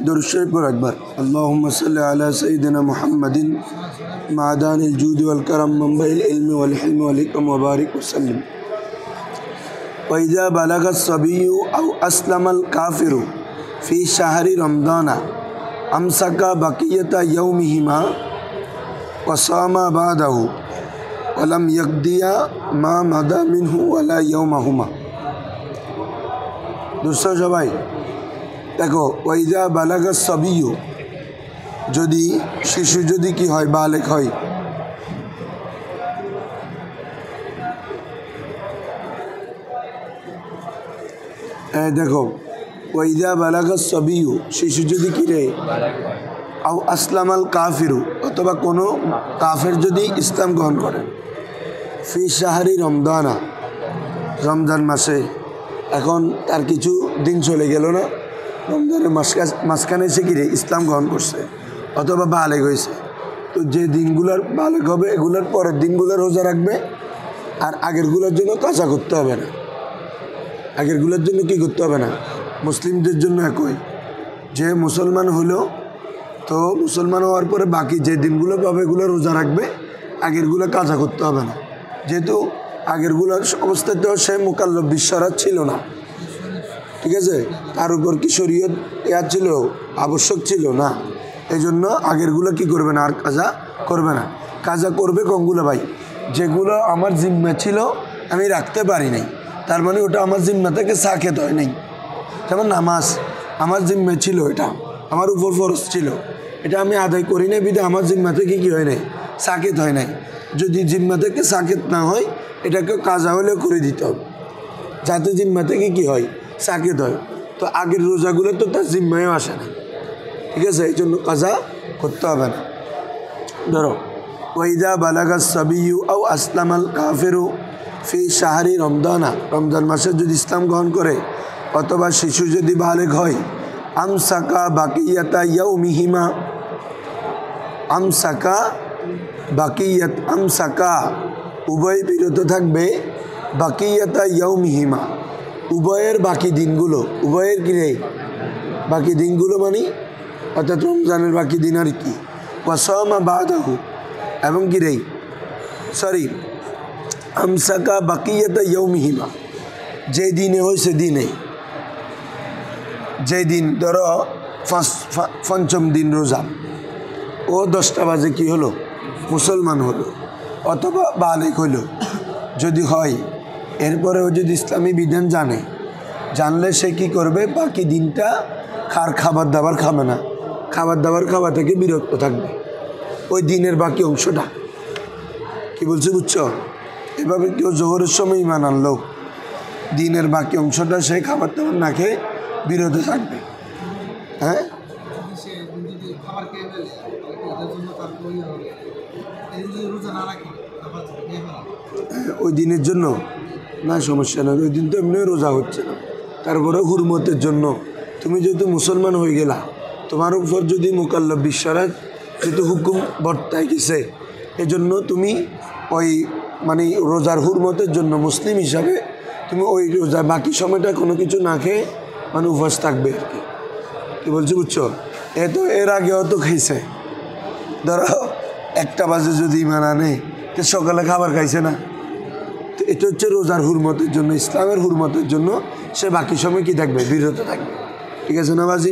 दुरूद शरीफ पर अकबर अल्लाहुम्मा सल्ली अला सय्यिदिना मुहम्मदिन मादानिल जूद वल करम मंबइल इल्म वल हिल्म वल हिकम व बारिक वसल्लम व इज़ा बलगा सबिय्यु औ अस्लमल काफिरु फ़ी शहरी रमज़ान अमसका बक़ियता यौमिहिमा व सामा बादहु व लम यक़दिया मा मदा मिन्हु वला यौमहुमा। दूसरा सबाई देखो वैजा बालागा सबियु যদি শিশু যদি কি হয় বালেক হয় দেখো ওয়াইদা বালাগা সবিয়ু শিশু যদি কি রে আও আসলামাল কাফিরু অথবা কোনো কাফের যদি ইসলাম গ্রহণ করে ফি শাহরি রমজানা রমজান মাসে এখন তার কিছু দিন চলে গেল না রমজানের মাঝখানে এসে কি রে ইসলাম গ্রহণ করছে অথবা বালেগ হয়েছে তো যে দিনগুলোর বালেগ হবে এগুলোর পরের দিনগুলো রোজা রাখবে আর আগেরগুলোর জন্য কাজা করতে হবে না আগেরগুলোর জন্য কি করতে হবে না মুসলিমদের জন্য একই যে মুসলমান হলো তো মুসলমান হওয়ার পরে বাকি যে দিনগুলো পাবে এগুলো রোজা রাখবে আগেরগুলো কাজা করতে হবে না যেহেতু আগেরগুলোর অবস্থাতেও সে মুকাল্লাফ বিশ্বরাত ছিল না ঠিক আছে তার উপর কি শরীয়ত ইয়া ছিল আবশ্যক ছিল না এই জন্য আগেরগুলো কি করবে না আর কাজা করবে না কাজা করবে কোনগুলো ভাই যেগুলো আমার জিম্মা ছিল আমি রাখতে পারি নাই তার মানে ওটা আমার জিম্মা থেকে সাকেত হয় নাই যেমন নামাজ আমার জিম্মা ছিল এটা আমার উপর ফরজ ছিল এটা আমি আদায় করি নাই বিধে আমার জিম্মা থেকে কি হয় নাই সাকেত হয় নাই যদি জিম্মা থেকে সাকেত না হয় এটাকে কাজা হলে করে দিতে হবে যাতে জিম্মা থেকে কি হয় সাকেত হয় তো আগের রোজাগুলো তো তার জিম্মায়ও আসে না ঠিক আছে এই জন্য কাজা করতে হবে না ধরো ওয়াইদা বালাগা সাবিয়ু আও আসলামাল কাফিরু ফি শাহরি রমজানা রমজান মাসে যদি ইসলাম গ্রহণ করে অথবা শিশু যদি বালেগ হয় আমসাকা বাকিয়াতা ইয়াউমিহিমা আমসাকা বাকিয়াত আমসাকা উভয় বিরত থাকবে বাকিয়াতা ইয়াউমিহিমা উভয়ের বাকি দিনগুলো উভয়ের কি রে বাকি দিনগুলো মানে অর্থাৎ রমজানের বাকি দিন আর কি ওয়াসামা বাদাহু এবং কি রে সরি আমসাকা বাকিয়াতা ইয়াউমিহিমা যে দিনে হয়েছে দিনে যে দিন ধরো পঞ্চম দিন রোজা ও 10টা বাজে কি হলো মুসলমান হলো অথবা বালেক হলো যদি হয় এরপরে ও যদি ইসলামী বিধান জানলে সে কি করবে বাকি দিনটা খাবার দাবার খাবে না খাবার দাবার খাওয়া থেকে বিরত থাকবে ওই দিনের বাকি অংশটা কি বলছে বুঝছো এভাবে কেউ জোহরের সময় ইমান আনলো দিনের বাকি অংশটা সে খাবার দাবার না খেয়ে বিরত থাকবে হ্যাঁ ওই দিনের জন্য না সমস্যা না ওই দিন তো এমনি রোজা হচ্ছে না তারপরে হুরমতের জন্য তুমি যেহেতু মুসলমান হয়ে গেলা তোমার উপর যদি মুকাল্লাফ বিশ্বরাত যেহেতু হুকুম বর্তায় গেছে এজন্য তুমি ওই মানে রোজার হুরমতের জন্য মুসলিম হিসাবে তুমি ওই রোজা বাকি সময়টা কোনো কিছু না খেয়ে মানে উপবাস থাকবে আর কি বলছি বুঝছো এ তো এর আগেও তো খেয়েছে ধরো 1টা বাজে যদি ইমান আনে তো সকালে খাবার খাইছে না তো এটা হচ্ছে রোজার হুরমতের জন্য ইসলামের হুরমতের জন্য সে বাকি সময় কি থাকবে বিরত থাকবে ঠিক আছে না বাজি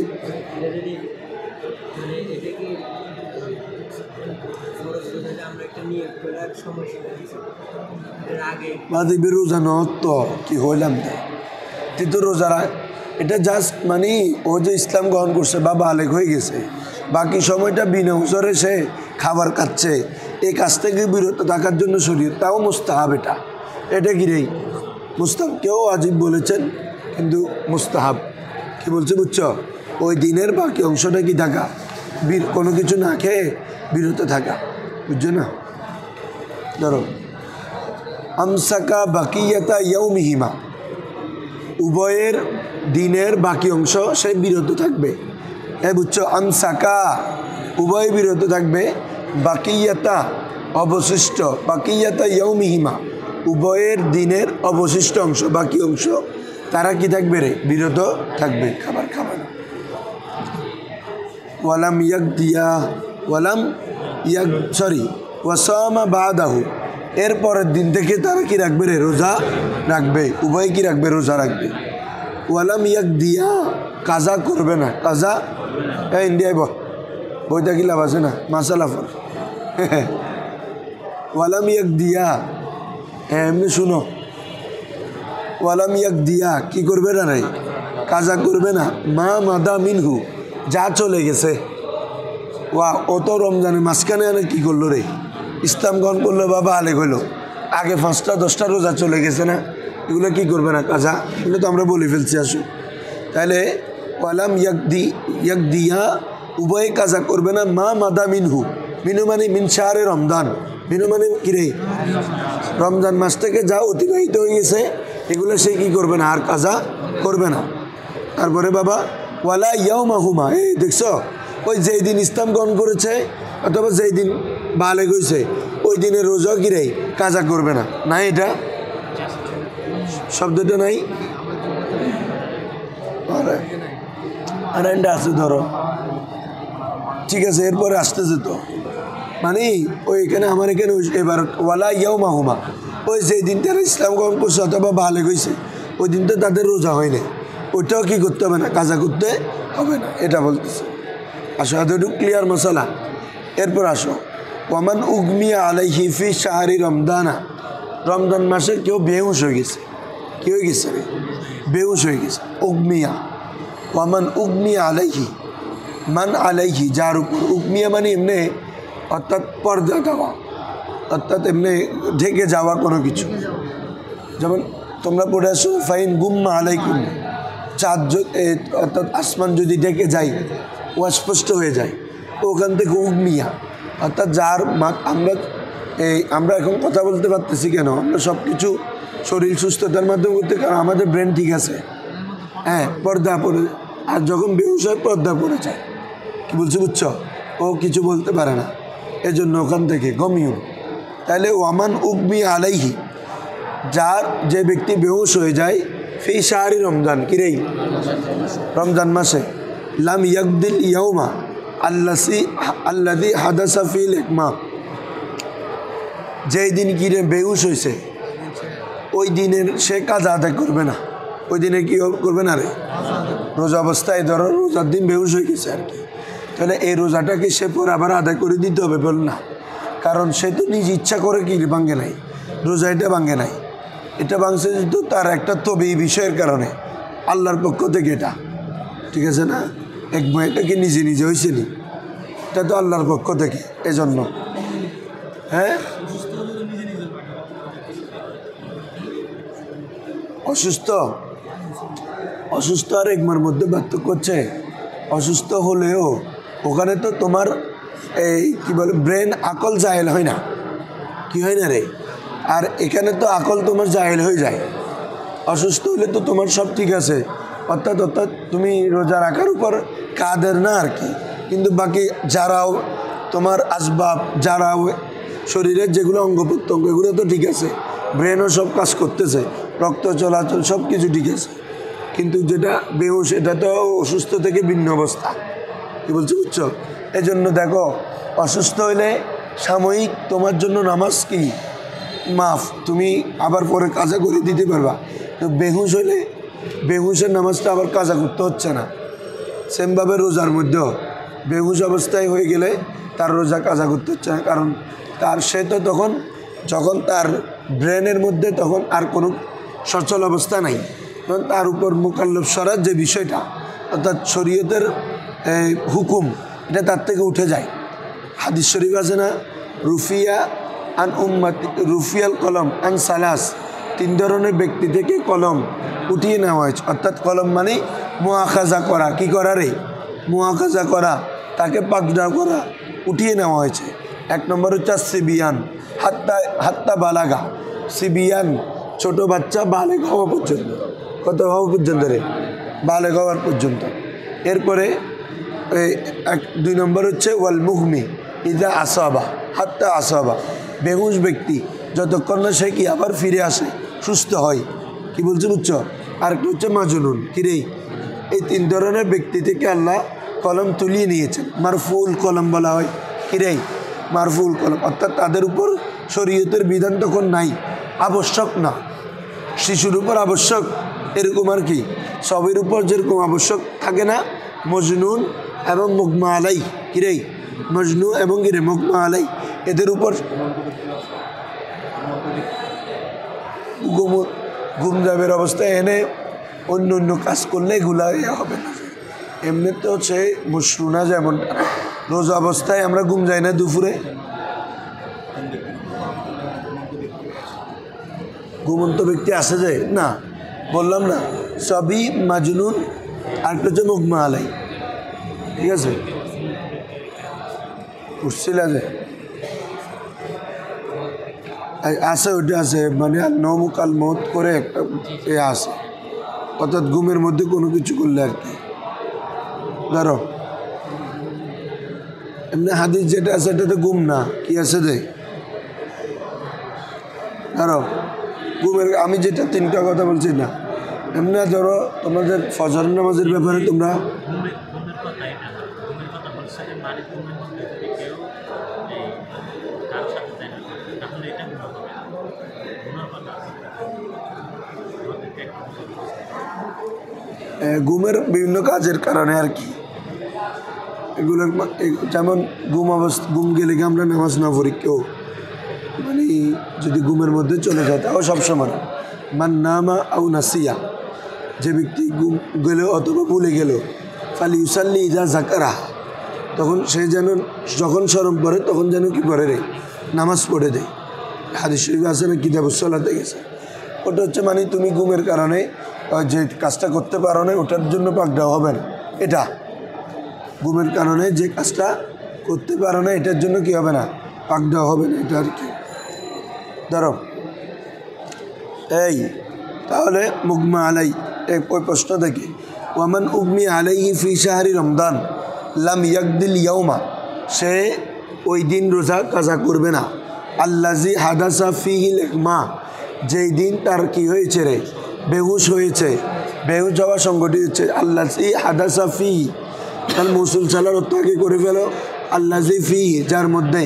দেখবি রোজা নত কি হইলাম তুই তো রোজা রাখ এটা জাস্ট মানে ও যে ইসলাম গ্রহণ করছে বা বালেক হয়ে গেছে বাকি সময়টা বিনা উজরে সে খাবার খাচ্ছে এই কাজ থেকে বিরত থাকার জন্য শরীর তাও মুস্তাহাব এটা কি রে মুস্তাহাব কেউ আজিব বলেছেন কিন্তু মুস্তাহাব কি বলছে বুঝছো ওই দিনের বাকি অংশটা কি থাকা কোনো কিছু না খেয়ে বিরত থাকা বুঝছো না ধরো আমসাকা বাকিয়াতা ইয়াউমিহিমা উভয়ের দিনের বাকি অংশ সে বিরত থাকবে বুঝছো আমসাকা উভয় বিরত থাকবে বাকিয়াতা অবশিষ্ট বাকিয়াতা ইয়াউমিহিমা উভয়ের দিনের অবশিষ্ট অংশ বাকি অংশ তারা কি থাকবে রে? বিরত থাকবে, খাবার খাবে না। ওয়ালাম ওয়াসামা বাদাহু, এর পরের দিন থেকে তারা কি রাখবে রে? রোজা রাখবে। উভয় কি রাখবে? রোজা রাখবে। ওয়ালাম দিয়া, কাজা করবে না। কাজা ইন্ডিয়ায় বইটা কি লাভ আছে না? মাসালা ফল। ওয়ালাম দিয়া, এমনি শুনো, ওয়ালাম দিয়া কি করবে না রে? কাজা করবে না। মা মাদা মিনহু, যা চলে গেছে। ও তো রমজানের মাঝখানে আনে কি করলো রে? ইসলাম গ্রহণ করলো, বাবা আলেক হইলো, আগে 5টা 10টা রোজা চলে গেছে না, এগুলো কি করবে না? কাজা। এগুলো তো আমরা বলে ফেলছি। আসুন তাহলে ওয়ালাম দিয়া, উভয়ে কাজা করবে না। মা মাদা মিনহু, মিনু মানে মিন শাহরে রমজান, মিনু মানে কিরে? রমজান মাস থেকে যা অতিবাহিত হয়ে গেছে এগুলো সে কি করবে না? আর কাজা করবে না। তারপরে বাবা ওয়ালা ইয়াউমাহুমা, এই দেখছো, ওই যেই দিন ইসলাম গ্রহণ করেছে অথবা যেই দিন বালেগ হয়েছে ওই দিনের রোজা কিরে? কাজা করবে না। নাই এটা শব্দটা নাই? আর এটা আছে ধরো, ঠিক আছে, এরপরে আসতেছে তো, মানে ওই এখানে আমার এখানে এবার ওয়ালা ইয়াউমাহুমা, ওই যেই দিন তারা ইসলাম গ্রহণ করছে অথবা বালেগ হয়েছে ওই দিন তো তাদের রোজা হয় না, ওইটাও কি করতে হবে না? কাজা করতে হবে না, এটা বলতেছে। আসো এতটুকু ক্লিয়ার মশালা। এরপর আসো ওয়ামান উগমিয়া আলাইহি ফি শাহরি রমদানা, রমজান মাসে কেউ বেহুশ হয়ে গেছে। কি হয়ে গেছে? বেহুশ হয়ে গেছে। উগমিয়া, ওয়ামান উগমিয়া আলাইহি, মান আলাইহি, যার উপর। উগমিয়া মানে এমনি, অর্থাৎ পর্দা দেওয়া, অর্থাৎ এমনি ঢেকে যাওয়া কোনো কিছু। যেমন তোমরা পড়ে আসো ফাইন গুম্মা আলাইকুম, চাঁদ অর্থাৎ আসমান যদি ঢেকে যায়, ও স্পষ্ট হয়ে যায়, ওখান থেকে উগমিয়া, অর্থাৎ যার আমরা এখন কথা বলতে পারতেছি কেন? আমরা সব কিছু শরীর সুস্থতার মাধ্যমে করতে, কারণ আমাদের ব্রেন ঠিক আছে। হ্যাঁ, পর্দা পড়ে, আর যখন বেহুশ হয় পর্দা পড়ে যায়। কি বলছো? বুঝছো? ও কিছু বলতে পারে না, এজন্য ওখান থেকে গমিউন। তাহলে ওয়ামান উগমি আলাইহি, যার যে ব্যক্তি বেহুশ হয়ে যায় ফি শাহরি রমজান, কিরেই রমজান মাসে, লাম ইয়াকদিল ইয়াউমা আল্লাযী হাদাসা ফিল ইকমা, যেই দিন কিরে বেহুশ হয়েছে ওই দিনের সে কাজা আদায় করবে না। ওই দিনে কি করবে না রে? রোজা অবস্থায় ধরো রোজার দিন বেহুশ হয়ে গেছে আর কি, তাহলে এই রোজাটাকে সে পরে আবার আদায় করে দিতে হবে? বল না, কারণ সে তো নিজ ইচ্ছা করে কি ভাঙে নাই, রোজা এটা ভাঙে নাই, এটা ভাঙছে যেহেতু তার একটা তবে এই বিষয়ের কারণে আল্লাহর পক্ষ থেকে, এটা ঠিক আছে না? এক এটা কি নিজে নিজে হয়েছে নি? এটা তো আল্লাহর পক্ষ থেকে, এজন্য। হ্যাঁ, অসুস্থ আর একমার মধ্যে পার্থক্য হচ্ছে, অসুস্থ হলেও ওখানে তো তোমার এই কি বলে ব্রেন আকল জাহেল হয় না। কি হয় না রে? আর এখানে তো আকল তোমার জাহেল হয়ে যায়। অসুস্থ হলে তো তোমার সব ঠিক আছে, অর্থাৎ তুমি রোজা রাখার উপর কাদের না আর কি, কিন্তু বাকি যারাও তোমার আসবাব, যারাও শরীরের যেগুলো অঙ্গ প্রত্যঙ্গ এগুলো তো ঠিক আছে, ব্রেনও সব কাজ করতেছে, রক্ত চলাচল সব কিছু ঠিক আছে, কিন্তু যেটা বেহুশ এটা তো অসুস্থ থেকে ভিন্ন অবস্থা। কি বলছো? বুঝছো? এই জন্য দেখো, অসুস্থ হইলে সাময়িক তোমার জন্য নামাজ কি মাফ, তুমি আবার পরে কাজা করে দিতে পারবা। তো বেহুশ হইলে বেহুশের নামাজটা আবার কাজা করতে হচ্ছে না। সেমভাবে রোজার মধ্যেও বেহুশ অবস্থায় হয়ে গেলে তার রোজা কাজা করতে হচ্ছে না, কারণ সে তো তখন যখন তার ব্রেনের মধ্যে তখন আর কোনো সচল অবস্থা নাই, তখন তার উপর মুকাল্লাফ সরার যে বিষয়টা, অর্থাৎ শরীয়তের হুকুম, এটা তার থেকে উঠে যায়। হাদিস শরীফ আছে না, রুফিয়াল কলম আন সালাস, 3 ধরনের ব্যক্তি থেকে কলম উঠিয়ে নেওয়া হয়েছে। অর্থাৎ কলম মানে মুআখাজা করা, কি করা রে? মুআখাজা করা, তাকে পাকড়াও করা, উঠিয়ে নেওয়া হয়েছে। 1 নম্বর হচ্ছে সিবিয়ান, হাত্তা বালাগা, সিবিয়ান ছোট বাচ্চা বালেগ হওয়া পর্যন্ত। কত হওয়া পর্যন্ত রে? বালেগ হওয়ার পর্যন্ত। এরপরে 2 নম্বর হচ্ছে ওয়াল মুহমি ইদা আসাবা, হাত্তা আসাবা, বেহুশ ব্যক্তি যতক্ষণ না সে কি আবার ফিরে আসে, সুস্থ হয়। কি বলছো? বুঝছো? আর একটা হচ্ছে মাজনুন। কিরে, এই তিন ধরনের ব্যক্তি থেকে আল্লাহ কলম তুলিয়ে নিয়েছেন। মারফুল কলম বলা হয়। কিরে, মারফুল কলম, অর্থাৎ তাদের উপর শরীয়তের বিধান তখন নাই, আবশ্যক না। শিশুর উপর আবশ্যক এরকম আর কি, সবের উপর যেরকম আবশ্যক থাকে না, মজনুন এবং মুগমা আলাই, কিরে মজনু এবং কিরে মুগমা আলাই, এদের উপর ঘুম যাবের অবস্থায় এনে অন্য অন্য কাজ করলে এগুলা হবে না। এমনি তো হচ্ছে মশরুনা, যেমন রোজা অবস্থায় আমরা ঘুম যাই না দুপুরে, ঘুমন্ত ব্যক্তি আসে যায় না, বললাম না সবই মাজনুন আর একটা হচ্ছে মুগমা আলাই। ঠিক আছে, উঠছিল যে আছে, ওইটা আছে, মানে নমুকাল মত করে একটা এ আছে, অর্থাৎ ঘুমের মধ্যে কোনো কিছু করলে আর কি। ধরো এমনি হাদিস যেটা আছে এটাতে ঘুম না, কি আছে যে ধরো ঘুমের, আমি যেটা তিনটা কথা বলছি না, এমনি ধরো তোমাদের ফজর নামাজের ব্যাপারে তোমরা ঘুমের বিভিন্ন কাজের কারণে আর কি, এগুলোর যেমন ঘুম গেলে কি আমরা নামাজ না পড়ি কেউ, মানে যদি ঘুমের মধ্যে চলে যায় তাও সবসময় মান নামা আউ নাসিয়া, যে ব্যক্তি ঘুম গেল অথবা ভুলে গেল, ফালি ইউসাল্লি ইজা জাকারা, তখন সে যেন যখন স্মরণ পড়ে তখন যেন কি করে রে, নামাজ পড়ে দেয়। হাদিস শরীফ আছে না, কিতাবুস সালাতে গেছে। ওটা হচ্ছে মানে তুমি ঘুমের কারণে যে কাজটা করতে পারো না, ওটার জন্য পাক দেওয়া হবে না। এটা ঘুমের কারণে যে কাজটা করতে পারো না, এটার জন্য কি হবে না, পাক দেওয়া হবে না, এটা আর কি। ধরো এই তাহলে মুগমা আলাই, ওই প্রশ্ন দেখি, ওয়ামান উগমি আলাইহি ফি শাহরি রমদান লাম ইয়াকদিল ইয়াউমা, সে ওই দিন রোজা কাজা করবে না। আল্লাজি হাদাসা ফিহিল ইগমা, যেই দিন তার কি হয়েছে রে, বেহুশ হয়েছে, বেহুশ যাওয়া সংগঠিত হচ্ছে। আল্লাজি হাদাসা ফিহি, তাহলে মৌসুল সালার অর্থকে করে ফেলো, আল্লাজি ফিহি, যার মধ্যে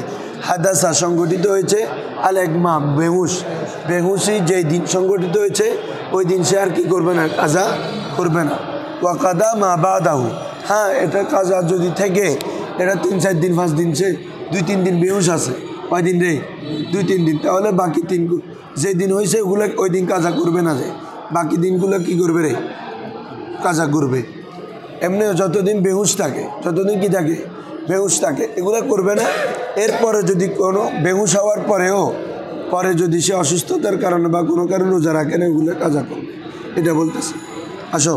হাদাসা সংগঠিত হয়েছে, আল ইগমা বেহুশ, বেহুশি যেই দিন সংগঠিত হয়েছে ওই দিন সে আর কি করবে না, কাজা করবে না। ওয়াকাদা মা বাদাহু, হ্যাঁ এটা কাজা যদি থেকে, এটা 3-4 দিন 5 দিন, সে 2-3 দিন বেহুশ আছে, কয় দিন রে, 2-3 দিন, তাহলে বাকি 3 যে দিন হয়েছে ওগুলো ওই দিন কাজা করবে না, যে বাকি দিনগুলো কি করবে রে, কাজা করবে। এমনি যতদিন বেহুশ থাকে, যতদিন কি থাকে, বেহুশ থাকে, এগুলো করবে না। এরপরে যদি কোনো বেহুশ হওয়ার পরেও পরে যদি সে অসুস্থতার কারণে বা কোনো কারণে রোজা রাখে না, এগুলো কাজা করবে, এটা বলতেছে। আসো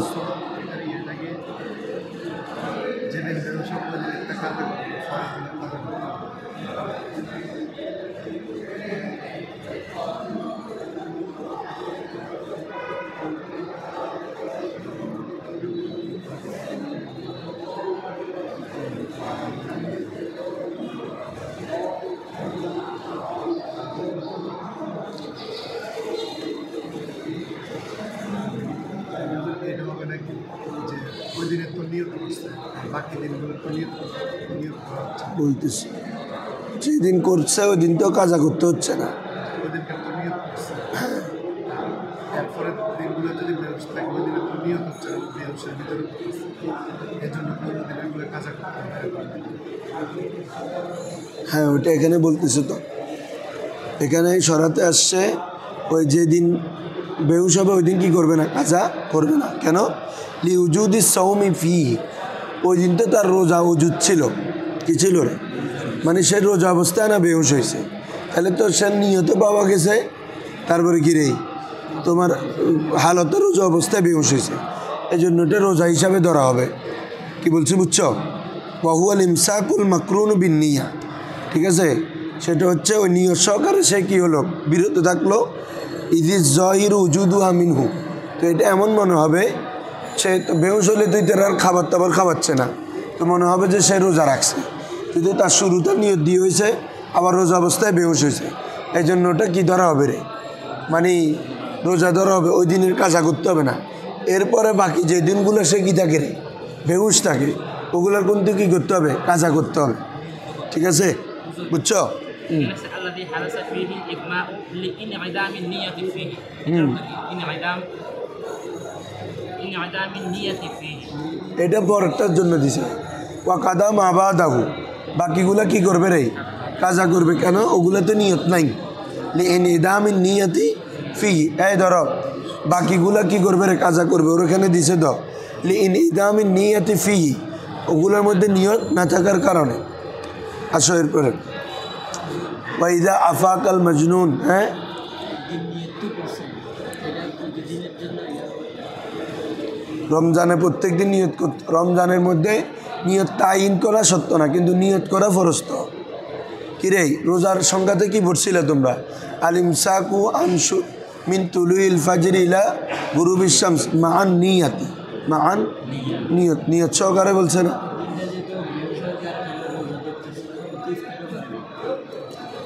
বলতেছি, যেদিন করছে ওই দিন তো কাজা করতে হচ্ছে না। হ্যাঁ ওইটা এখানে বলতেছে, তো এখানে সরাতে আসছে ওই যেদিন বেহুশ হবে ওই দিন কী করবে না, কাজা করবে না। কেন, লিউজুদি সৌমি ফি, ওই দিন তো তার রোজা ওজুদ ছিল, কি ছিল রে, মানে সে রোজা অবস্থায় না বেহুশ হয়েছে, তাহলে তো সে নিয়ত পাওয়া গেছে, তারপরে কি রে তোমার হালত রোজা অবস্থায় বেহুশ হয়েছে, এই জন্য এটা রোজা হিসাবে ধরা হবে। কি বলছি বুঝছো, ওয়াহুয়াল ইমসাকুল মাকরুন বিন নিয়া, ঠিক আছে, সেটা হচ্ছে ওই নিয়ত সহকারে সে কী হলো, বিরত থাকলো। ইদিস জহির উজুদু আমিনহু, তো এটা এমন মনে হবে সে তো বেহুশ হলে তুই তার আর খাবার টাবার খাওয়াচ্ছে না, তো মনে হবে যে সে রোজা রাখছে, কিন্তু তার শুরুতে নিয়ত দিয়ে হয়েছে, আবার রোজা অবস্থায় বেহুশ হয়েছে, এই জন্য ওটা কী ধরা হবে রে, মানে রোজা ধরা হবে, ওই দিনের কাজা করতে হবে না। এরপরে বাকি যে দিনগুলো সে কী থাকে রে বেহুশ থাকে, ওগুলোর কিন্তু কী করতে হবে, কাজা করতে হবে। ঠিক আছে, বুঝছো? এটা পরেরটার জন্য দিছে ওয়া কাদা মা বা দাহু, বাকিগুলা কি করবে রে, কাজা করবে। কেন? ওগুলাতে নিয়ত নাই। লিইনইদামিন নিয়তি ফি, এই ধরো বাকিগুলা কি করবে রে, কাজা করবে। ওর এখানে দিছে দ লিইনইদামিন নিয়তি ফি, ওগুলোর মধ্যে নিয়ত না থাকার কারণে। আসো এরপরে ওয়াইদা আফাকাল মজনুন, হ্যাঁ রমজানে প্রত্যেক দিন নিয়ত করতে, রমজানের মধ্যে নিয়ত তাইন করা সত্য না, কিন্তু নিয়ত করা ফরস্ত। কিরে রোজার সংখ্যাতে কি পড়ছিলে তোমরা? আলিমসাকু আনসু মিন তুলুইল ফাজরি ইলা গুরুবিশ শামস মান নিয়াতি, মান নিয়ত, নিয়ত সহকারে বলছে না?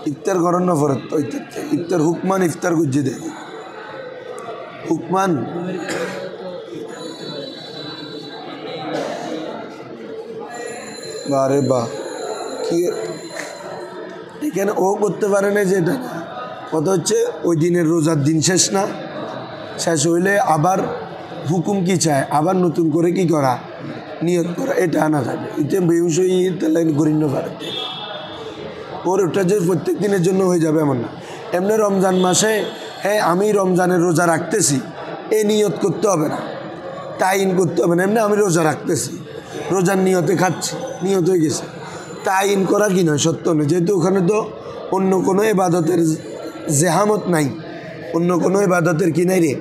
ইফতার করেন না ফরত, ইফতার হুকমান ইফতার গুজ্জি দেয় হুকমান। বারে বাহ, কি এখানে ও করতে পারে না, যে এটা কত হচ্ছে ওই দিনের রোজার দিন শেষ না, শেষ হইলে আবার হুকুম কি চায়, আবার নতুন করে কি করা, নিয়ত করা, এটা আনা যাবে। এটা বেউসই তাহলে গরিন্য পারে ওর, ওটা যে প্রত্যেক দিনের জন্য হয়ে যাবে এমন না। এমনি রমজান মাসে হ্যাঁ আমি রমজানের রোজা রাখতেছি, এ নিয়ত করতে হবে না, তাইন করতে হবে না। এমনি আমি রোজা রাখতেছি, রোজার নিয়তে খাচ্ছি, নিয়ত হয়ে গেছে। তাইন করা কি নয়, সত্য নয়, যেহেতু ওখানে তো অন্য কোনো ইবাদতের জেহামত নাই, অন্য কোনো ইবাদতের কি নাই রে,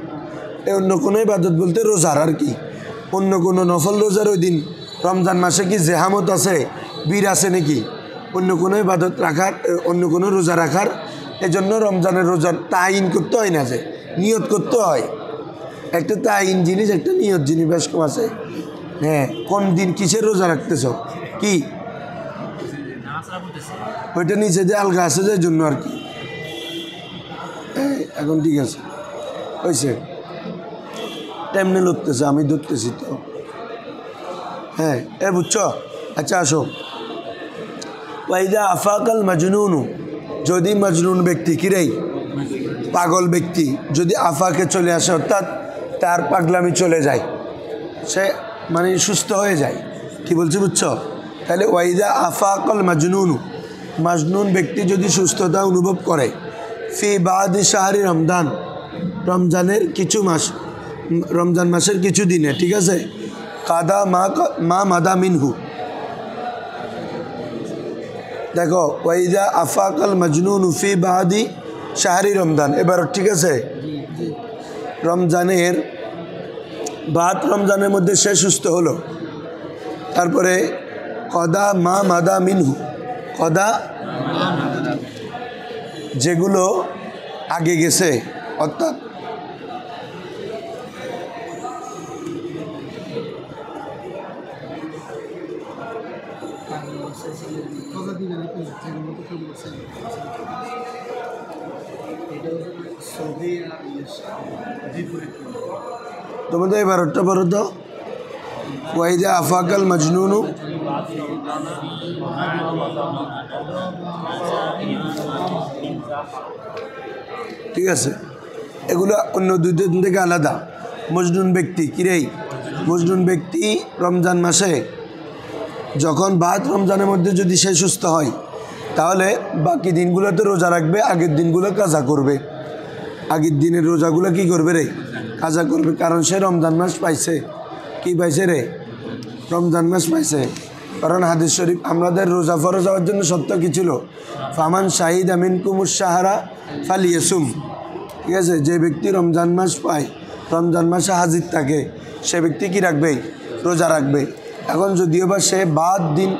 অন্য কোনো ইবাদত বলতে রোজার আর কি, অন্য কোনো নফল রোজার ওই দিন রমজান মাসে কি জেহামত আছে, বীর আছে নাকি অন্য কোনো ইবাদত রাখার, অন্য কোনো রোজা রাখার? এজন্য রমজানের রোজার তাইন করতে হয় না, যে নিয়ত করতে হয়। একটা তাইন জিনিস, একটা নিয়ত জিনিস বেশ কম আছে। হ্যাঁ, কোন দিন কিসের রোজা রাখতেছ, কি ওইটা নিচে যে আলগা আছে যে জন্য আর কি। এখন ঠিক আছে, হয়েছে, তেমনি লড়তেছে, আমি ধরতেছি তো। হ্যাঁ বুঝছো? আচ্ছা আসো, ওয়াইদা আফাকাল মাজনুনু, যদি মজনুন ব্যক্তি, কিরেই পাগল ব্যক্তি যদি আফাকে চলে আসে, অর্থাৎ তার পাগলামি চলে যায়, সে মানে সুস্থ হয়ে যায়, কি বলছি বুঝছো? তাহলে ওয়াইদা আফাকাল মাজনুনু, মাজনুন ব্যক্তি যদি সুস্থতা অনুভব করে ফি বাদি শাহরি রমজান, রমজানের কিছু মাস, রমজান মাসের কিছু দিনে, ঠিক আছে, কাদা মা মাদা মিনহু। দেখো ওয়াইদা আফাকাল মাজনুন ফি বাদি শাহরি রমজান, এবার ঠিক আছে, রমজানের বাদ রমজানের মধ্যে সে সুস্থ হলো, তারপরে কদা মা মাদা মিনহু, কদা যেগুলো আগে গেছে, অর্থাৎ তোমাদের এবারটা বলো তো, ওয়াইদা আফাকাল মাজনুনু, ঠিক আছে, এগুলো অন্য দুই দিন থেকে আলাদা। মজনুন ব্যক্তি, কিরেই মজনুন ব্যক্তি রমজান মাসে যখন বাদ রমজানের মধ্যে যদি সে সুস্থ হয়, তাহলে বাকি দিনগুলোতে রোজা রাখবে, আগের দিনগুলো কাজা করবে, আগের দিনের রোজাগুলো কি করবে রে, কাজা করবে, কারণ সে রমজান মাস পাইছে। কি পাইছে রে? রমজান মাস পাইছে। কারণ হাদিস শরীফ আমাদের রোজা ফরজ হওয়ার জন্য সত্য কি ছিল? ফামান শাহিদ আমিন কুমুর সাহারা ফালিয়াসুম, ঠিক আছে, যে ব্যক্তি রমজান মাস পায়, রমজান মাসে হাজির থাকে, সে ব্যক্তি কি রাখবে? রোজা রাখবে। এখন যদিও বা সে বাদ দিন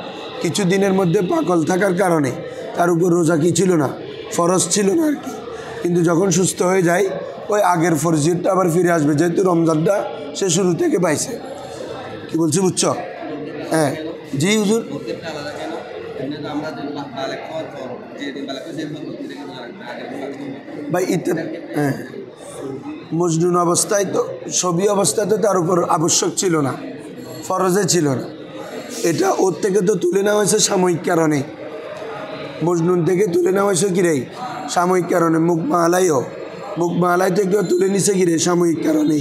কিছু দিনের মধ্যে পাগল থাকার কারণে তার উপর রোজা কি ছিল না, ফরজ ছিল না আর কি, কিন্তু যখন সুস্থ হয়ে যায় ওই আগের ফরজিয়তটা আবার ফিরে আসবে, যেহেতু রমজানটা সে শুরু থেকে পাইছে। কি বলছি বুঝছো? হ্যাঁ জি হুজুর, ভাই ইত্যাদি, হ্যাঁ মজনুন অবস্থায় তো ছবি অবস্থায় তো তার উপর আবশ্যক ছিল না, ফরজে ছিল না। এটা ওর থেকে তো তুলে নেওয়া হয়েছে সাময়িক কারণে, মজনুন থেকে তুলে নেওয়া হয়েছে কিরে সাময়িক কারণে। মুকমা আলাই থেকেও তুলে নিছে কিরে সাময়িক কারণে।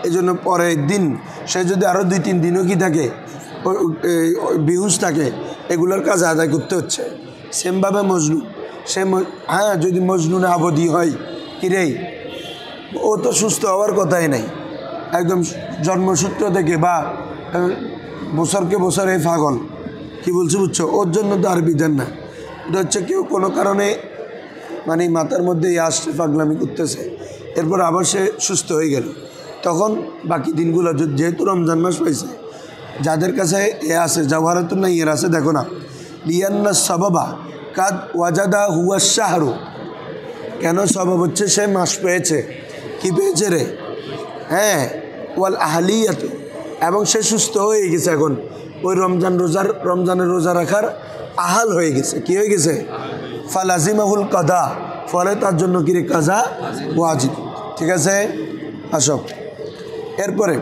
এই জন্য পরের দিন সে যদি আরও 2-3 দিনও কি থাকে বিহুশ থাকে, এগুলোর কাজ আদায় করতে হচ্ছে। সেমভাবে মজনুন, সে হ্যাঁ যদি মজনুনে আবদি হয় কিরে, ও তো সুস্থ হওয়ার কথাই নাই, একদম জন্মসূত্র থেকে বা বছরকে বছর এই পাগল কী বলছি বুঝছো, ওর জন্য তো আর বিধান না। এটা হচ্ছে কেউ কোনো কারণে মানে মাথার মধ্যে আসছে পাগলামি করতেছে, এরপর আবার সে সুস্থ হয়ে গেল, তখন বাকি দিনগুলো যেহেতু রমজান মাস পাইছে, যাদের কাছে এ আছে জাওহারাতুন নাইয়ের আছে, দেখো না লিয়ান্না সবাবা কাদ ওয়াজাদা হুয়া শাহরু, কেন সবাব হচ্ছে সে মাস পেয়েছে, কি পেয়েছে রে, হ্যাঁ ওয়াল আহলিয়াত, এবং সে সুস্থ হয়ে গেছে, এখন ওই রমজানের রোজা রাখার আহাল হয়ে গেছে, কি হয়ে গেছে, ফালাজিমাহুল কাদা, ফলে তার জন্য কিরে কাজা ওয়াজিব। ঠিক আছে, আসো এরপরে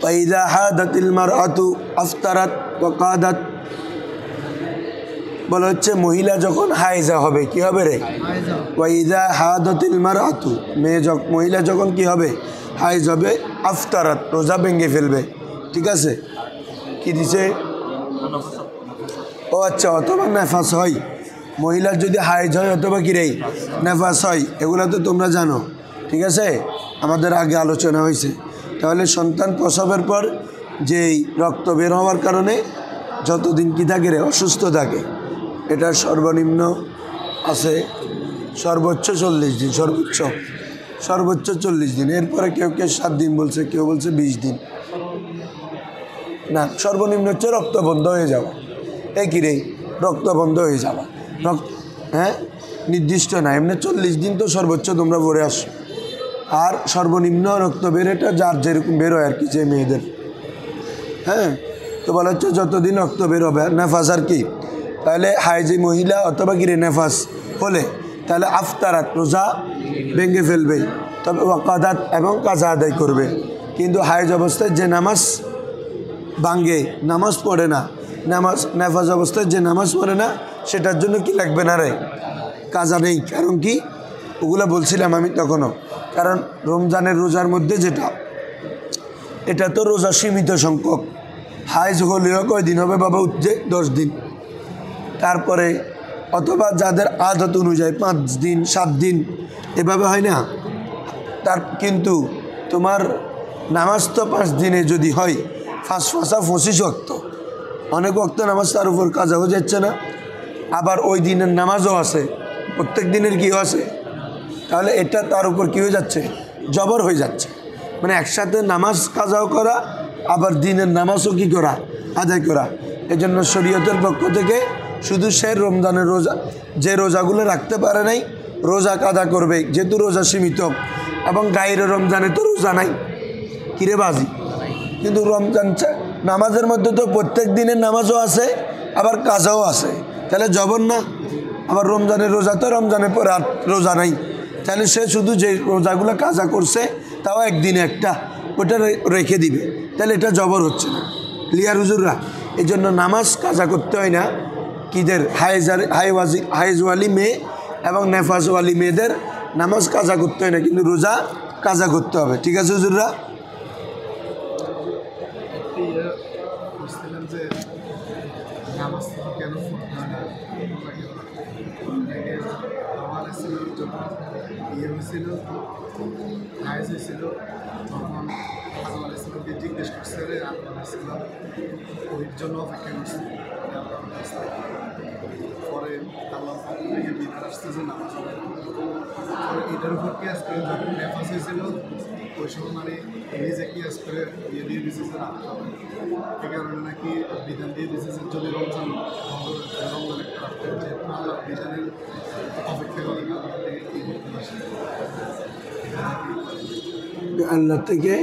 ওয়াইদা হাদাতিল মারআতু আফতারাত ওয়া কাদাত, বলা হচ্ছে মহিলা যখন হায়েজা হবে, কি হবে রে, ওয়াইদা হাদাতিল মারআতু, মহিলা যখন কি হবে হায়েজ হবে, আফতারাত রোজা ভেঙে ফেলবে। ঠিক আছে, কি দিছে, ও আচ্ছা, অথবা নেফাস হয়, মহিলার যদি হায়েজ হয় অথবা কিরে নেফাস হয়, এগুলো তো তোমরা জানো। ঠিক আছে, আমাদের আগে আলোচনা হয়েছে। তাহলে সন্তান প্রসবের পর যেই রক্ত বের হওয়ার কারণে যতদিন কি থাকে রে অসুস্থ থাকে, এটা সর্বনিম্ন আছে সর্বোচ্চ 40 দিন, সর্বোচ্চ 40 দিন। এরপরে কেউ 7 দিন বলছে, কেউ বলছে 20 দিন। না, সর্বনিম্ন হচ্ছে রক্ত বন্ধ হয়ে যাওয়া, একই রে রক্ত বন্ধ হয়ে যাওয়া, হ্যাঁ নির্দিষ্ট না, এমনি 40 দিন তো সর্বোচ্চ তোমরা পড়ে আসো। আর সর্বনিম্ন রক্ত বের, এটা যার যেরকম বের হয় আর কি, যে মেয়েদের, হ্যাঁ তো বলা হচ্ছে যতদিন রক্ত বের হবে। নেফাস আর কি, তাহলে হাইজি মহিলা অথবা কিরে নেফাস হলে তাহলে আফতারাত রোজা ভেঙে ফেলবে, তবে ওয়াকাদাত এবং কাজা আদায় করবে। কিন্তু হাইজ অবস্থায় যে নামাজ ভাঙ্গে, নামাজ পড়ে না, নেফাস অবস্থায় যে নামাজ পড়ে না, সেটার জন্য কি লাগবে না রে, কাজা নেই। কারণ কি, ওগুলো বলছিলাম আমি তখনও, কারণ রমজানের রোজার মধ্যে যেটা, এটা তো রোজা সীমিত সংখ্যক, হাইজ হলেও কয়দিন হবে বাবা, উঠছে 10 দিন, তারপরে অথবা যাদের আদত অনুযায়ী 5 দিন 7 দিন এভাবে হয় না। কিন্তু তোমার নামাজ তো 5 দিনে যদি হয়, 25 ওয়াক্ত, অনেক ওয়াক্ত নামাজ তার উপর কাজা হয়ে যাচ্ছে না, আবার ওই দিনের নামাজও আছে, প্রত্যেক দিনের কী আছে, তাহলে এটা তার উপর কী হয়ে যাচ্ছে, জবর হয়ে যাচ্ছে। মানে একসাথে নামাজ কাজাও করা, আবার দিনের নামাজও কী করা, আদায় করা। এজন্য শরীয়তের পক্ষ থেকে শুধু সে রমজানের রোজা, যে রোজাগুলো রাখতে পারে নাই, রোজা কাদা করবে, যেহেতু রোজা সীমিত, এবং গায়ের রমজানে তো রোজা নাই, কিরে বাজি। কিন্তু রমজান নামাজের মধ্যে তো প্রত্যেক দিনের নামাজও আছে, আবার কাজাও আছে, তাহলে জবর না। আবার রমজানের রোজা তো রমজানের পর আর রোজা নাই, তাহলে সে শুধু যে রোজাগুলো কাজা করছে তাও একদিনে একটা, ওটা রেখে দিবে, তাহলে এটা জবর হচ্ছে না। ক্লিয়ার হুজুররা? এই জন্য নামাজ কাজা করতে হয় না কিদের, হাইজওয়ালি মেয়ে এবং নেফাজওয়ালি মেয়েদের নামাজ কাজা করতে হয় না, কিন্তু রোজা কাজা করতে হবে। ঠিক আছে হুজুররা? জিজ্ঞেস করছে ওই জন্য অপেক্ষা করছে, পরে আল্লাহ বিধান আসতেছে নামাজ পরে এটার উপর কেয়াস করে যখন নেফাস হয়েছিল ওই সময় মানে নিজে কেয়াস করে দিয়ে দিয়েছে যে এই কারণে নাকি বিধান দিয়ে দিয়েছে যে যদি রমজান রমজানের আল্লাহ বিধানের অপেক্ষা করে আল্লাহ থেকে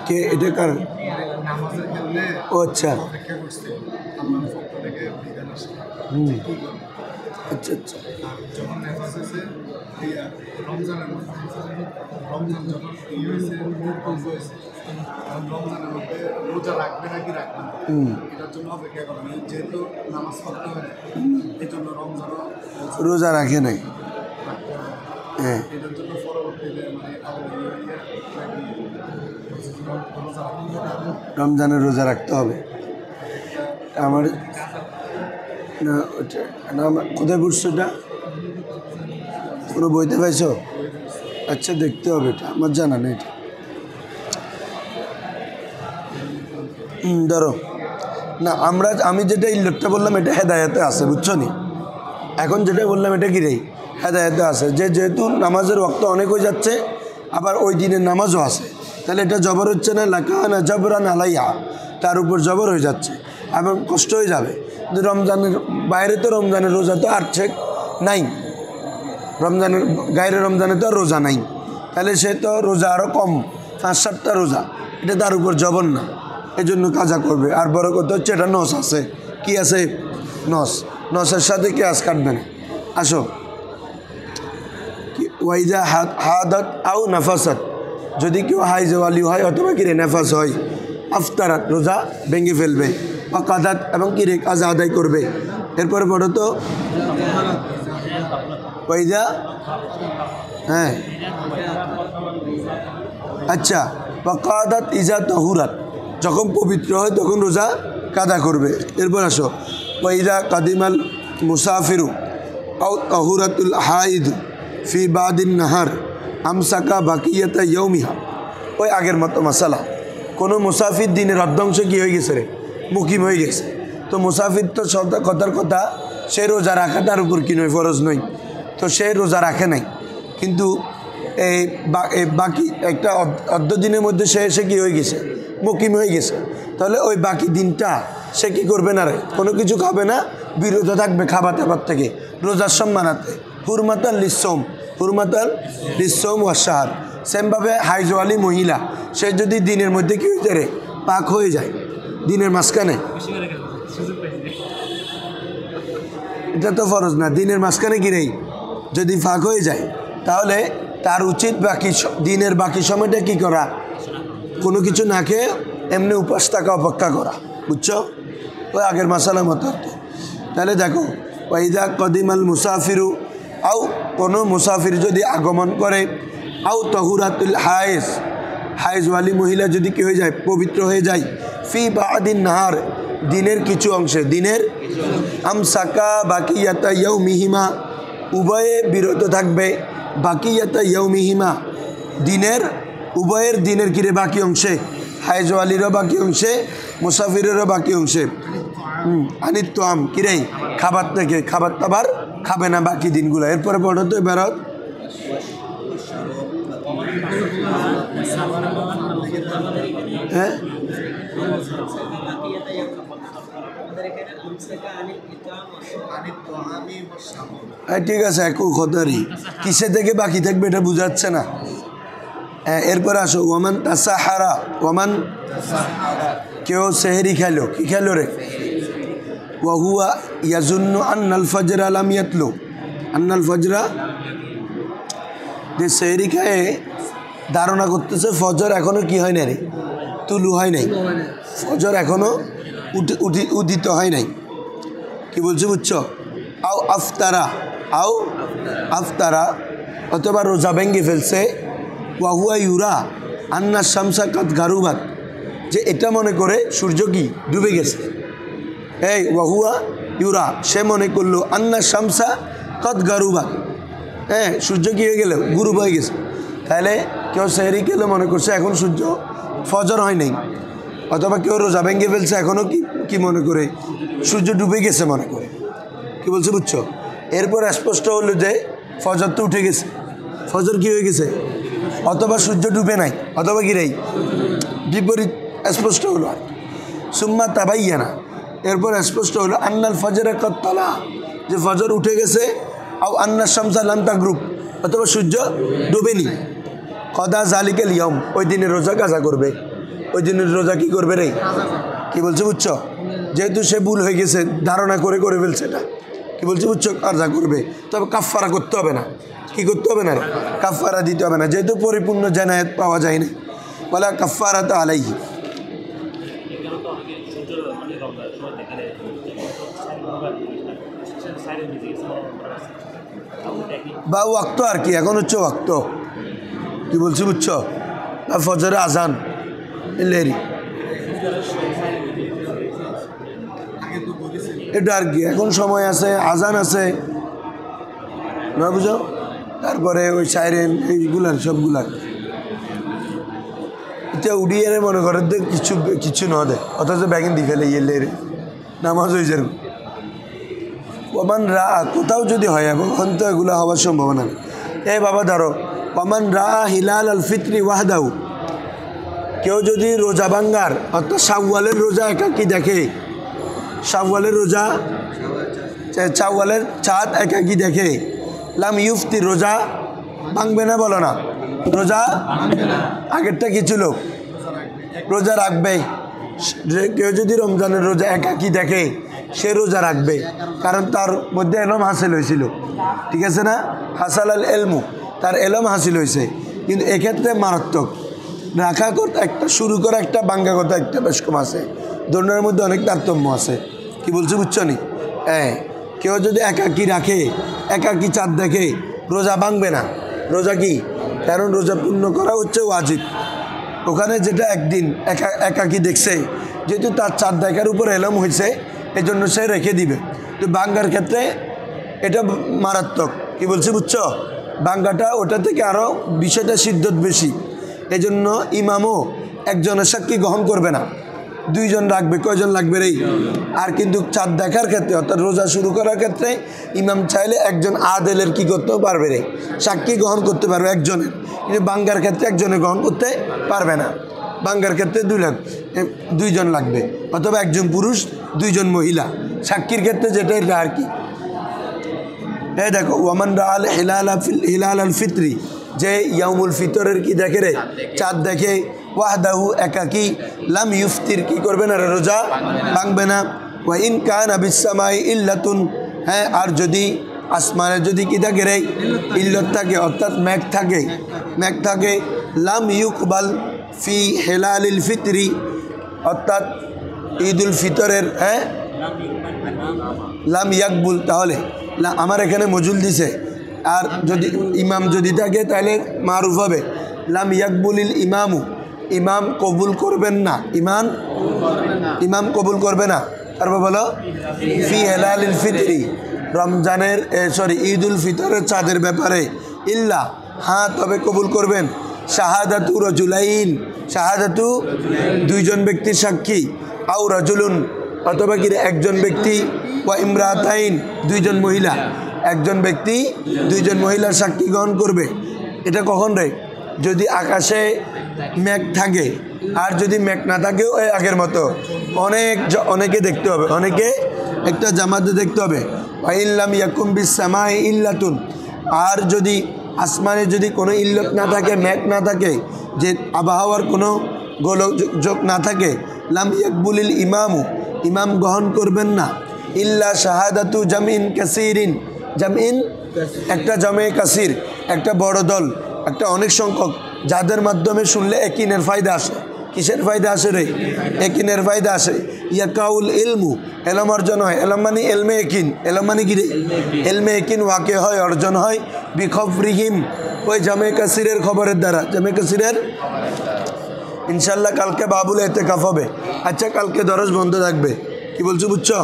কে, এটা কারণ নামাজের ক্ষেত্রে আচ্ছা অপেক্ষা করছে আল্লাহর পক্ষ থেকে বিধান আসছে। আচ্ছা আচ্ছা, যখন নেফাস হয়েছে রমজানের মধ্যে রমজান যখন হয়েছে রমজানের মধ্যে রোজা রাখবে নাকি রাখবে না এটার জন্য অপেক্ষা করেন যেহেতু নামাজ পড়তে হবে এই জন্য রমজানও রোজা রাখে নাই। হ্যাঁ, এটার জন্য পরবর্তীতে রমজানের রোজা রাখতে হবে। আমার না ওটা না, কোথায় পড়ছো এটা? কোনো বইতে পাইছো? আচ্ছা, দেখতে হবে, এটা আমার জানা নেই। এটা ধরো না, আমি যেটা ইল্লতটা বললাম এটা হেদায়েতে আছে, বুঝছো নি? এখন যেটা বললাম এটা কি রে, হেদায়েতে আছে, যেহেতু নামাজের ওয়াক্ত অনেক হয়ে যাচ্ছে, আবার ওই দিনের নামাজও আছে, তাহলে এটা জবর হচ্ছে না, লাকানা জবরান আলাইহা, তার উপর জবর হয়ে যাচ্ছে, এবং কষ্ট হয়ে যাবে। কিন্তু রমজানের বাইরে তো রমজানের রোজা তো আর ঠিক নাই, রমজানের গায়ের রমজানে তো আর রোজা নাই, তাহলে সে তো রোজা আরও কম, 5-7টা রোজা, এটা তার উপর জবর না, এই জন্য কাজা করবে। আর বড় কথা হচ্ছে এটা নস আছে, কি আছে? নসের সাথে কি আজ কাটবে না। আসো, ওয়াইজা হাদাত আও নাফাসাত, যদি কেউ হাইজওয়ালি হয় অথবা কিরে নেফাস হয়, আফতারাত, রোজা ভেঙে ফেলবে, বা কাদাত, এবং কিরে কাজা আদায় করবে। এরপরে পড়ো তো, ওয়াইজা, হ্যাঁ আচ্ছা, বা কাদাত ইজা তহুরাত, যখন পবিত্র হয় তখন রোজা কাদা করবে। এরপর আসো, ওয়াইজা কাদিমাল মুসাফিরু আও তহুরাতুল হাইদ ফি বাদিন নাহার আমসাকা বাকিয়াতা ইয়ৌমিহা। ওই আগের মতো মশালা, কোনো মুসাফির দিনের অর্ধাংশ কী হয়ে গেছে রে, মুকিম হয়ে গেছে, তো মুসাফির তো কথার কথা সে রোজা রাখা তার উপর কি নয়, ফরজ নয়, তো সে রোজা রাখে নাই, কিন্তু এই বাকি একটা অর্ধ দিনের মধ্যে সে কী হয়ে গেছে, মুকিম হয়ে গেছে, তাহলে ওই বাকি দিনটা সে কী করবে না রে, কোনো কিছু খাবে না, বিরত থাকবে খাবার টাবার থেকে, রোজার সম্মানাতে। হুরমাতাল লিসসৌম ওয়াশাহার। সেমভাবে হাইজওয়ালি মহিলা, সে যদি দিনের মধ্যে কী হয়ে যায় রে, পাক হয়ে যায়, দিনের মাঝখানে, এটা তো ফরজ না, দিনের মাঝখানে কি নেই, যদি ফাঁক হয়ে যায় তাহলে তার উচিত দিনের বাকি সময়টা কি করা, কোনো কিছু না খেয়ে এমনি উপাস থাকা, অপেক্ষা করা, বুঝছো? ওই আগের মশালা মতো। তাহলে দেখো, ওয়াইদা কদিমাল মুসাফিরু, আও কোনো মুসাফির যদি আগমন করে, আও তহুরাতুল হায়েজওয়ালি মহিলা যদি কি হয়ে যায়, পবিত্র হয়ে যায়, ফি বাদিন নাহার, দিনের কিছু অংশে, দিনের আমসাকা বাকিয়াতা ইয়াউমিহিমা, উভয়ে বিরত থাকবে, বাকিয়াতা ইয়াউমিহিমা, উভয়ের দিনের কিরে বাকি অংশে, হায়েজওয়ালিরও বাকি অংশে, মুসাফিরেরও বাকি অংশে, আনিত আম কিরে খাবার থেকে, খাবার টাবার খাবে না বাকি দিনগুলো। এরপরে পড়ো তো বেরত, হ্যাঁ ঠিক আছে, একই কথারই, কিসে থেকে বাকি থাকবে এটা বুঝাচ্ছে না। এরপর আসো, ওয়ামান তাসাহারা, ওয়ামান কেউ সেহেরি খেলো, কি খেলো রে, ওয়াহুয়া ইয়াজুন্নু আন্নাল ফজরা লাম ইয়াতলু, আন্নাল ফজরা, যে সেহেরি খায়ে ধারণা করতেছে ফজর এখনো কি হয় না রে, তুলু হয় নাই, ফজর এখনো উদিত হয় নাই, কি বলছে বুঝছো? আও আফতারা, অথবা রোজা ভেঙে ফেলছে, ওয়াহুয়া ইউরা আন্না শামসা কাত গারুবাত, যে এটা মনে করে সূর্য কি ডুবে গেছে, এই ওয়াহুয়া ইউরা, সে মনে করলো আন্না শামসা কত গারুবাত, হ্যাঁ সূর্য কি হয়ে গেল, গুরুব হয়ে গেছে, তাহলে কেউ সেহরি খেলে মনে করছে এখন সূর্য ফজর হয় নাই, অথবা কেউ রোজা ভেঙে ফেলছে এখনও কি মনে করে, সূর্য ডুবে গেছে মনে করে, কি বলছে বুঝছো? এরপর স্পষ্ট হলো যে ফজর তো উঠে গেছে, ফজর কি হয়ে গেছে, অথবা সূর্য ডুবে নাই, অথবা কি রেই, বিপরীত স্পষ্ট হলো। আর সুম্মা তাবাইয়ানা, এরপর স্পষ্ট হলো আন্নাল ফজরে কত্তলা, যে ফজর উঠে গেছে, আও আন্না শামসা লাম তাগরুব, অথবা সূর্য ডুবেনি, কদা জালিকাল ইয়ম, ওই দিনের রোজা কাজা করবে, ওই দিনের রোজা কি করবে রে, কি বলছে বুঝছো? যেহেতু সে ভুল হয়ে গেছে, ধারণা করে ফেলছে, এটা কি বলছে বুঝছো, কাজা করবে, তবে কাফারা করতে হবে না, কি করতে হবে না, কাফারা দিতে হবে না, যেহেতু পরিপূর্ণ জানায়াত পাওয়া যায় না, বলে কাফারাত আলাইহি। বা ওয়াক্ত আর কি, এখন হচ্ছে ওয়াক্ত, কি বলছি বুঝছো, আর ফজরে আজান লেরি এটা আর কি, এখন সময় আছে, আজান আছে না বুঝো, তারপরে ওই সাইরেন এইগুলার সবগুলার এটা উড়িয়ে মনে করে কিছু কিছু ন দেয়, অথচ ব্যাগিন দি ফেলে ইয়ে লেরে নামাজ হয়ে যাবে। ওমান রা কোথাও যদি হয়, এখন তো এগুলো হওয়ার সম্ভাবনা নেই। এই বাবা ধরো, ওমান রা হিলাল আল ফিত্রি ওয়াহদাউ, কেউ যদি রোজা ভাঙ্গার অর্থাৎ শাওয়ালের রোজা একাকি দেখে, শাওয়ালের রোজা শাওয়ালের চাঁদ একাকি দেখে, লাম ইউফতি রোজা ভাঙবে না, বলো না রোজা আগেরটা কি ছিল, রোজা রাখবে। কেউ যদি রমজানের রোজা একাকি দেখে সে রোজা রাখবে, কারণ তার মধ্যে এলম হাসিল হয়েছিল, ঠিক আছে না, হাসাল আল এলমু, তার এলম হাসিল হয়েছে। কিন্তু এক্ষেত্রে মারাত্মক রাখা কথা একটা, শুরু করা একটা, বাঙ্গা কথা একটা, বেশ কম আছে, দোনোর মধ্যে অনেক তারতম্য আছে। কি বলছি বুঝছো নি? হ্যাঁ, কেউ যদি একাকি রাখে, একাকি চাঁদ দেখে, রোজা ভাঙবে না। রোজা কি? কারণ রোজা পূর্ণ করা হচ্ছে ওয়াজিব। ওখানে যেটা একদিন একাকি দেখছে, যেহেতু তার চাঁদ দেখার উপর এলম হয়েছে, এই জন্য সে রেখে দিবে। তো বাঙ্গার ক্ষেত্রে এটা মারাত্মক। কি বলছি বুঝছো? বাঙ্গাটা ওটা থেকে আরও বিষয়টা সিদ্ধত বেশি, এই জন্য ইমামও একজনের সাক্ষী গ্রহণ করবে না, দুইজন রাখবে। কয়জন লাগবে রে? আর কিন্তু চাঁদ দেখার ক্ষেত্রে অর্থাৎ রোজা শুরু করার ক্ষেত্রে ইমাম চাইলে একজন আদেলের কি করতেও পারবে রে, সাক্ষী গ্রহণ করতে পারবে একজনের। কিন্তু বাঙ্গার ক্ষেত্রে একজনে গ্রহণ করতে পারবে না। বাঙ্গার ক্ষেত্রে দুইজন লাগবে, অথবা একজন পুরুষ দুইজন মহিলা। সাক্ষীর ক্ষেত্রে যেটা এটা আর কি। এই দেখো, ওয়ামান রাল হিলাল আল ফিত্রি, যে ইয়ামুল ফিতরের কি দেখে রে, চাঁদ দেখে, ওয়াহদাহু একাকি, লাম ইউফতির কি করবে না, রোজা ভাঙবে না। ওয়া ইন কানা বিসসামাই ইল্লাতুন, হ্যাঁ, আর যদি আসমানে যদি কি থাকে রে, ইল্লত থাকে, অর্থাৎ মেঘ থাকে, লাম ইউকবাল ফি হেলালিল ফিতরি, অর্থাৎ ঈদুল ফিতরের, হ্যাঁ, লাম ইয়াকবুল, তাহলে আমার এখানে মজুল দিছে, আর যদি ইমাম যদি থাকে তাহলে মারুফ হবে লাম ইয়াকবুলিল ইমামু, ইমাম কবুল করবেন না, ইমাম কবুল করবে না। তারপর বলো ফি হেলালিল ফিতরি, রমজানের ঈদুল ফিতরের চাঁদের ব্যাপারে, ইল্লা, হ্যাঁ, তবে কবুল করবেন শাহাদাতু রাজুলাইন, শাহাদাতু দুইজন ব্যক্তির সাক্ষী, আও রাজুলুন, অথবা কি একজন ব্যক্তি, ওয়া ইমরাতাইন, দুইজন মহিলা, একজন ব্যক্তি দুইজন মহিলার সাক্ষী গ্রহণ করবে। এটা কখন রে? যদি আকাশে মেঘ থাকে, আর যদি মেঘ না থাকেও ওই আগের মতো অনেকে দেখতে হবে, অনেকে একটা জামাতে দেখতে হবে। ইল্লাম ইয়াকুম বিস সামাই ইল্লাতুন, আর যদি আসমানে যদি কোনো ইল্লত না থাকে, মেঘ না থাকে, যে আবহাওয়ার কোনো গোলযোগ না থাকে, লাম ইয়াকবুলিল ইমামু, ইমাম গ্রহণ করবেন না, ইল্লা শাহাদাতু জামিন কাসিরিন, জামিন একটা জামে কাসির, একটা বড় দল, একটা অনেক সংখ্যক, যাদের মাধ্যমে শুনলে একিনের ফায়দা আসে। কিসের ফায়দা আসে রে? একিনের ফায়দা আসে। ইয়াকাউল ইলমু, এলম অর্জন হয়। এলম মানে এলমে একিন, এলম মানে কি রে? এলমে একিন ওয়াকে হয়, অর্জন হয়, বিখবরিহিম, ওই জামে কাসিরের খবরের দ্বারা। জামে কাসিরের ইনশাল্লাহ কালকে বাবুল এতেকাফ হবে। আচ্ছা, কালকে দরজ বন্ধ থাকবে। কি বলছো বুঝছো?